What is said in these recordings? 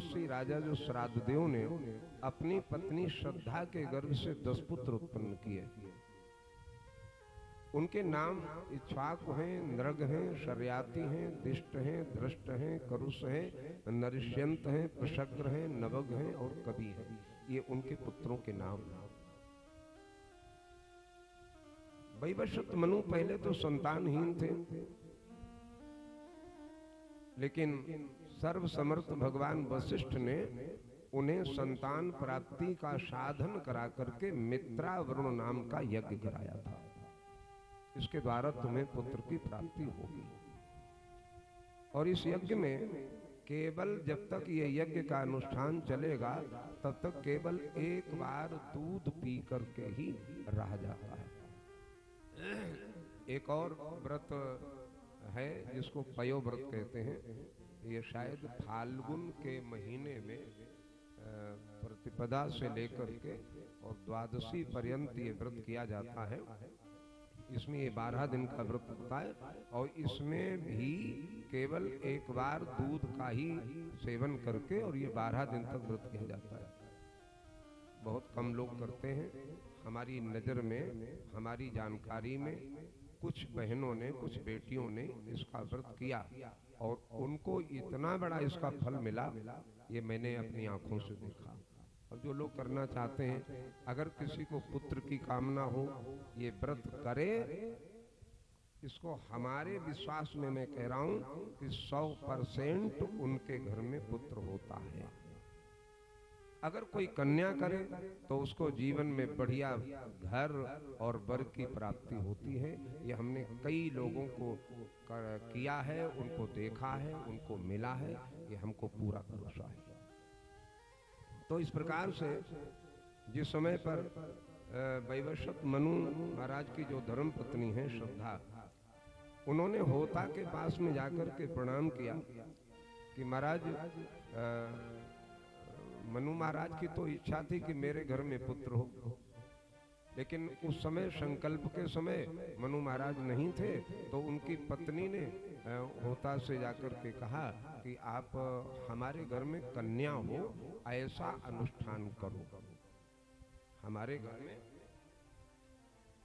मनस्वी राजा जो श्राद्धदेव ने अपनी पत्नी श्रद्धा के गर्भ से 10 पुत्र उत्पन्न किए। उनके नाम इक्ष्वाकु हैं, नृग हैं, शर्याति हैं, दिष्ट हैं, दृष्ट हैं, करुष हैं, नरिष्यंत हैं, प्रशग्र हैं, नवग हैं और कवि हैं। ये उनके पुत्रों के नाम। वैवस्वत मनु पहले तो संतानहीन थे, लेकिन सर्वसमर्थ भगवान वशिष्ठ ने उन्हें संतान प्राप्ति का साधन करा करके मित्रा वरुण नाम का यज्ञ कराया था। इसके द्वारा तुम्हें पुत्र की प्राप्ति होगी। और इस यज्ञ में केवल जब तक ये यज्ञ का अनुष्ठान चलेगा तब तक केवल एक बार दूध पी करके ही रह जाता है। एक और व्रत है जिसको पयो व्रत कहते हैं। ये शायद फाल्गुन के महीने में प्रतिपदा से लेकर के और द्वादशी पर्यंत ये व्रत किया जाता है। इसमें ये 12 दिन का व्रत होता है और इसमें भी केवल एक बार दूध का ही सेवन करके और ये 12 दिन तक व्रत किया जाता है। बहुत कम लोग करते हैं। हमारी नज़र में, हमारी जानकारी में कुछ बहनों ने, कुछ बेटियों ने इसका व्रत किया और उनको इतना बड़ा इसका फल मिला, ये मैंने अपनी आंखों से देखा। और जो लोग करना चाहते हैं, अगर किसी को पुत्र की कामना हो, ये व्रत करे। इसको हमारे विश्वास में मैं कह रहा हूं कि 100% उनके घर में पुत्र होता है। अगर कोई कन्या करे तो उसको जीवन में बढ़िया घर और वर की प्राप्ति होती है। ये हमने कई लोगों को किया है, उनको देखा है, उनको मिला है, ये हमको पूरा भरोसा है। तो इस प्रकार से जिस समय पर वैवस्वत मनु महाराज की जो धर्म पत्नी है श्रद्धा, उन्होंने होता के पास में जाकर के प्रणाम किया कि महाराज, मनु महाराज की तो इच्छा थी कि मेरे घर में पुत्र हो, लेकिन उस समय संकल्प के समय मनु महाराज नहीं थे, तो उनकी पत्नी ने होता से जाकर के कहा कि आप हमारे घर में कन्या हो, ऐसा अनुष्ठान करो। हमारे घर में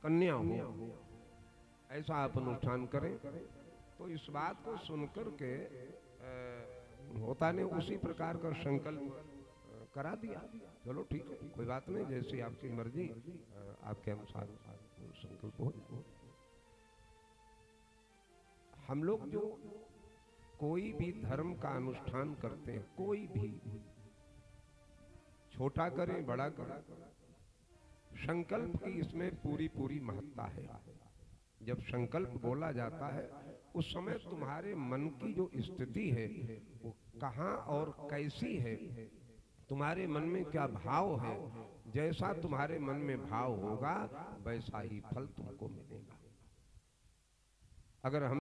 कन्या हो, ऐसा आप अनुष्ठान करें। तो इस बात को सुनकर के होता ने उसी प्रकार का संकल्प करा दिया। चलो ठीक है, कोई बात नहीं, जैसी आपकी मर्जी, आपके अनुसार संकल्प हो जाए। हम लोग जो कोई भी धर्म का अनुष्ठान करते हैं, कोई भी, छोटा करें बड़ा करें, संकल्प की इसमें पूरी पूरी महत्ता है। जब संकल्प बोला जाता है उस समय तुम्हारे मन की जो स्थिति है वो कहाँ और कैसी है, तुम्हारे मन में क्या भाव है, जैसा तुम्हारे मन में भाव होगा वैसा ही फल तुमको मिलेगा। अगर हम